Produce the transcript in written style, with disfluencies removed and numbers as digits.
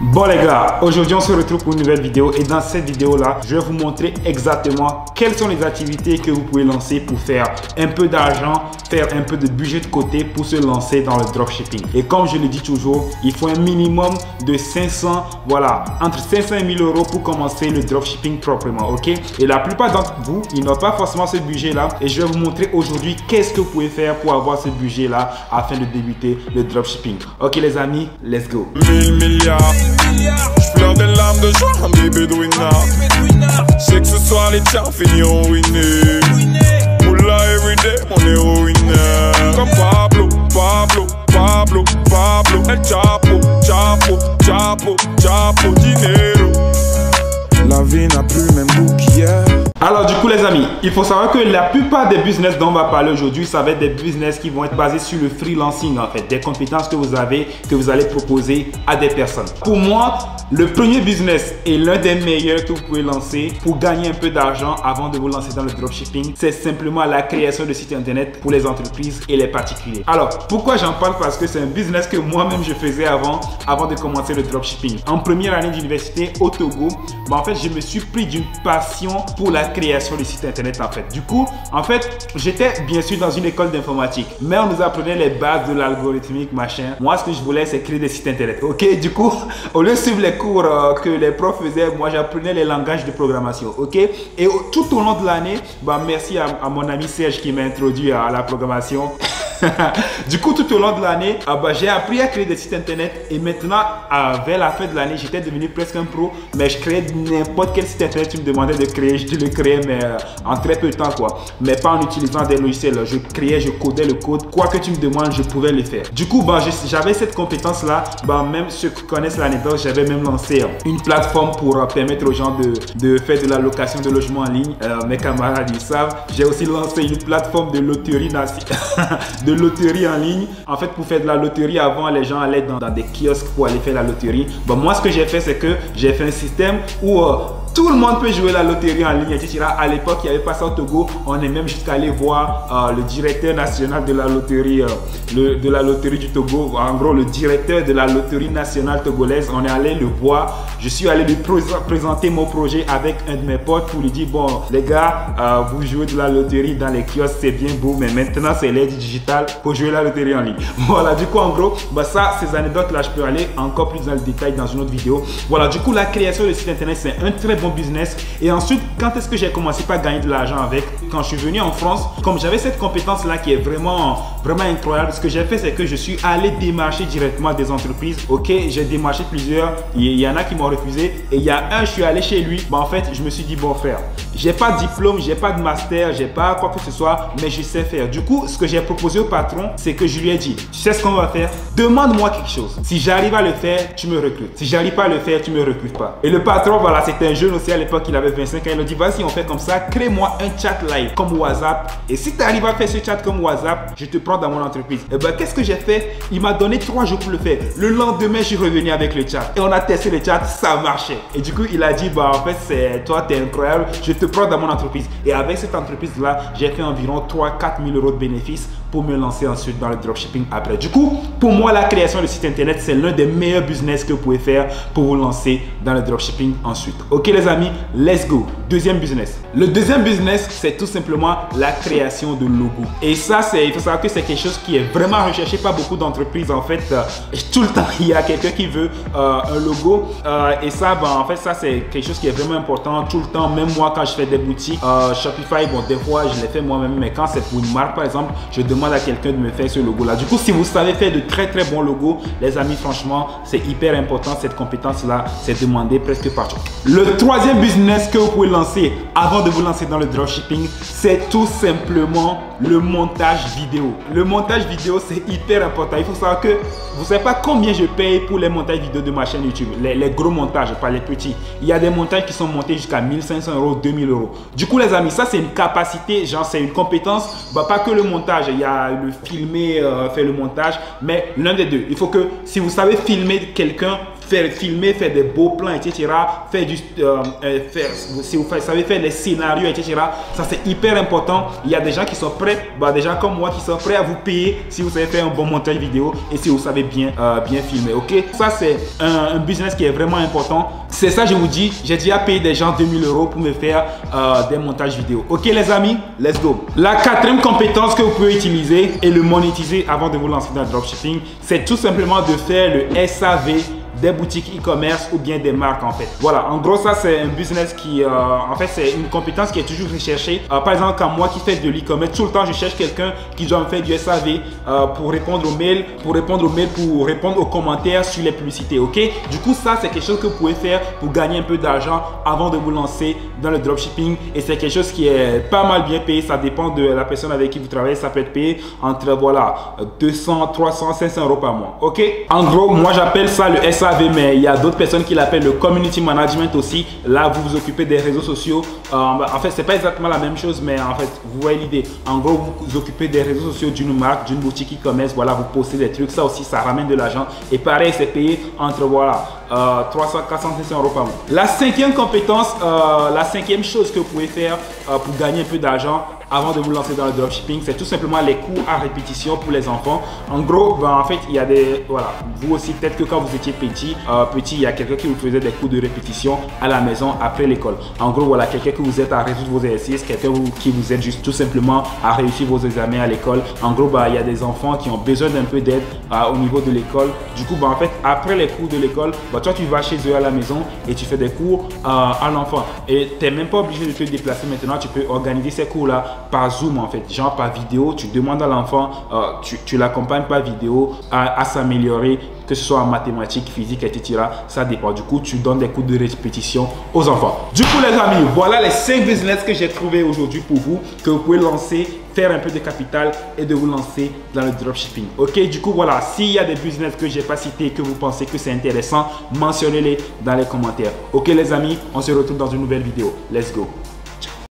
Bon les gars, aujourd'hui on se retrouve pour une nouvelle vidéo et dans cette vidéo là, je vais vous montrer exactement quelles sont les activités que vous pouvez lancer pour faire un peu d'argent, faire un peu de budget de côté pour se lancer dans le dropshipping. Et comme je le dis toujours, il faut un minimum de 500, voilà, entre 500 et 1000 euros pour commencer le dropshipping proprement, ok? Et la plupart d'entre vous, ils n'ont pas forcément ce budget là et je vais vous montrer aujourd'hui qu'est-ce que vous pouvez faire pour avoir ce budget là afin de débuter le dropshipping. Ok les amis, let's go. 1000 milliards. Je pleure des larmes de joie, un bébé de winner. Je sais que ce soir les tiens finiront ruinés. Moula everyday, mon héroïne. Comme Pablo, Pablo, Pablo, Pablo. El Chapo, Chapo, Chapo, Chapo, dinero. La vie n'a plus le même goût qu'hier. Alors du coup les amis, il faut savoir que la plupart des business dont on va parler aujourd'hui, ça va être des business qui vont être basés sur le freelancing en fait, des compétences que vous avez, que vous allez proposer à des personnes. Pour moi, le premier business et l'un des meilleurs que vous pouvez lancer pour gagner un peu d'argent avant de vous lancer dans le dropshipping, c'est simplement la création de sites internet pour les entreprises et les particuliers. Alors pourquoi j'en parle? Parce que c'est un business que moi-même je faisais avant de commencer le dropshipping. En première année d'université au Togo, en fait je me suis pris d'une passion pour la création de sites internet en fait. Du coup, en fait, j'étais bien sûr dans une école d'informatique, mais on nous apprenait les bases de l'algorithmique, machin. Moi, ce que je voulais, c'est créer des sites internet. Ok, du coup, au lieu de suivre les cours que les profs faisaient, moi, j'apprenais les langages de programmation. Ok, et tout au long de l'année, merci à mon ami Serge qui m'a introduit à la programmation. Du coup, tout au long de l'année, j'ai appris à créer des sites internet et maintenant, vers la fin de l'année, j'étais devenu presque un pro, mais je créais n'importe quel site internet tu me demandais de créer, je le créais mais en très peu de temps quoi, mais pas en utilisant des logiciels. Je créais, je codais le code, quoi que tu me demandes, je pouvais le faire. Du coup, j'avais cette compétence là, même ceux qui connaissent l'anecdote, j'avais même lancé une plateforme pour permettre aux gens de faire de la location de logements en ligne. Mes camarades ils savent. J'ai aussi lancé une plateforme de loterie de loterie en ligne. En fait, pour faire de la loterie, avant, les gens allaient dans des kiosques pour aller faire la loterie. Moi, ce que j'ai fait, c'est que j'ai fait un système où tout le monde peut jouer la loterie en ligne, etc. À l'époque, il n'y avait pas ça au Togo. On est même jusqu'à aller voir le directeur national de la loterie, du Togo. En gros, le directeur de la loterie nationale togolaise. On est allé le voir. Je suis allé lui présenter mon projet avec un de mes potes pour lui dire, bon, les gars, vous jouez de la loterie dans les kiosques, c'est bien beau, mais maintenant, c'est l'aide digitale pour jouer la loterie en ligne. Voilà, du coup, en gros, ces anecdotes-là, je peux aller encore plus dans le détail dans une autre vidéo. Voilà, du coup, la création de site internet, c'est un très bon business. Et ensuite, quand est-ce que j'ai commencé par gagner de l'argent avec? Quand je suis venu en France, comme j'avais cette compétence là qui est vraiment incroyable, ce que j'ai fait, c'est que je suis allé démarcher directement des entreprises. Ok, j'ai démarché plusieurs, il y en a qui m'ont refusé et il y a un, je suis allé chez lui. En fait, je me suis dit, bon frère, j'ai pas de diplôme, j'ai pas de master, j'ai pas quoi que ce soit, mais je sais faire. Du coup, ce que j'ai proposé au patron, c'est que je lui ai dit, tu sais ce qu'on va faire? Demande-moi quelque chose. Si j'arrive à le faire, tu me recrutes. Si j'arrive pas à le faire, tu me recrutes pas. Et le patron, voilà, c'était un jeune aussi à l'époque, il avait 25 ans. Il a dit, vas-y, on fait comme ça, crée-moi un chat live comme WhatsApp. Et si tu arrives à faire ce chat comme WhatsApp, je te prends dans mon entreprise. Et qu'est-ce que j'ai fait? Il m'a donné 3 jours pour le faire. Le lendemain, je suis revenu avec le chat. Et on a testé le chat, ça marchait. Et du coup, il a dit, en fait, toi, tu es incroyable, je te prends dans mon entreprise. Et avec cette entreprise-là, j'ai fait environ 3-4 000 euros de bénéfices pour me lancer ensuite dans le dropshipping après. Du coup, pour moi, la création de site internet, c'est l'un des meilleurs business que vous pouvez faire pour vous lancer dans le dropshipping ensuite. Ok les amis, let's go. Deuxième business. Le deuxième business, c'est tout simplement la création de logo. Et ça, il faut savoir que c'est quelque chose qui est vraiment recherché par beaucoup d'entreprises. En fait, tout le temps, il y a quelqu'un qui veut un logo. Et ça, en fait, ça, c'est quelque chose qui est vraiment important tout le temps. Même moi, quand je fais des boutiques Shopify, des fois, je les fais moi-même. Mais quand c'est pour une marque, par exemple, je demande à quelqu'un de me faire ce logo-là. Du coup, si vous savez faire de très bons logos, les amis, franchement, c'est hyper important. Cette compétence-là, c'est demandé presque partout. Le troisième business que vous pouvez lancer avant de vous lancer dans le dropshipping, c'est tout simplement le montage vidéo. Le montage vidéo, c'est hyper important. Il faut savoir que vous ne savez pas combien je paye pour les montages vidéo de ma chaîne YouTube. Les gros montages, pas les petits. Il y a des montages qui sont montés jusqu'à 1500 euros, 2000 euros. Du coup, les amis, ça, c'est une capacité, genre, c'est une compétence. Pas que le montage, il y a le filmer, faire le montage, mais l'un des deux. Il faut que, si vous savez filmer quelqu'un, filmer, faire des beaux plans, etc. Faire si vous savez faire les scénarios, etc. Ça c'est hyper important. Il y a des gens qui sont prêts, des gens comme moi qui sont prêts à vous payer si vous savez faire un bon montage vidéo et si vous savez bien filmer. Ok, ça c'est un business qui est vraiment important. C'est ça, je vous dis, j'ai déjà payé des gens 2000 € pour me faire des montages vidéo. Ok les amis, let's go. La quatrième compétence que vous pouvez utiliser et le monétiser avant de vous lancer dans le dropshipping, c'est tout simplement de faire le SAV des boutiques e-commerce ou bien des marques en fait. Voilà, en gros ça c'est un business qui en fait c'est une compétence qui est toujours recherchée. Par exemple quand moi qui fais de l'e-commerce, tout le temps je cherche quelqu'un qui doit me faire du SAV pour répondre aux mails, pour répondre aux commentaires sur les publicités. Ok, du coup ça c'est quelque chose que vous pouvez faire pour gagner un peu d'argent avant de vous lancer dans le dropshipping et c'est quelque chose qui est pas mal bien payé. Ça dépend de la personne avec qui vous travaillez, ça peut être payé entre voilà 200, 300, 500 € par mois. Ok, en gros moi j'appelle ça le SAV, mais il y a d'autres personnes qui l'appellent le community management aussi. Là, vous vous occupez des réseaux sociaux. En fait, c'est pas exactement la même chose, mais en fait, vous voyez l'idée. En gros, vous vous occupez des réseaux sociaux d'une marque, d'une boutique e-commerce. Voilà, vous postez des trucs. Ça aussi, ça ramène de l'argent. Et pareil, c'est payé entre voilà 300, 400, 500 € par mois. La cinquième compétence, la cinquième chose que vous pouvez faire pour gagner un peu d'argent avant de vous lancer dans le dropshipping, c'est tout simplement les cours à répétition pour les enfants. En gros, en fait, il y a des... Voilà, vous aussi, peut-être que quand vous étiez petit, il y a quelqu'un qui vous faisait des cours de répétition à la maison après l'école. En gros, voilà, quelqu'un qui vous aide à résoudre vos exercices, quelqu'un qui vous aide juste tout simplement à réussir vos examens à l'école. En gros, il y a des enfants qui ont besoin d'un peu d'aide au niveau de l'école. Du coup, en fait, après les cours de l'école, toi, tu vas chez eux à la maison et tu fais des cours à l'enfant. Et tu n'es même pas obligé de te déplacer maintenant. Tu peux organiser ces cours-là par Zoom en fait, genre par vidéo. Tu demandes à l'enfant, tu l'accompagnes par vidéo à s'améliorer, que ce soit en mathématiques, physique, etc. Ça dépend. Du coup, tu donnes des cours de répétition aux enfants. Du coup, les amis, voilà les 5 business que j'ai trouvé aujourd'hui pour vous, que vous pouvez lancer, faire un peu de capital et de vous lancer dans le dropshipping. Ok, du coup, voilà, s'il y a des business que j'ai pas cités, que vous pensez que c'est intéressant, mentionnez-les dans les commentaires. Ok, les amis, on se retrouve dans une nouvelle vidéo. Let's go.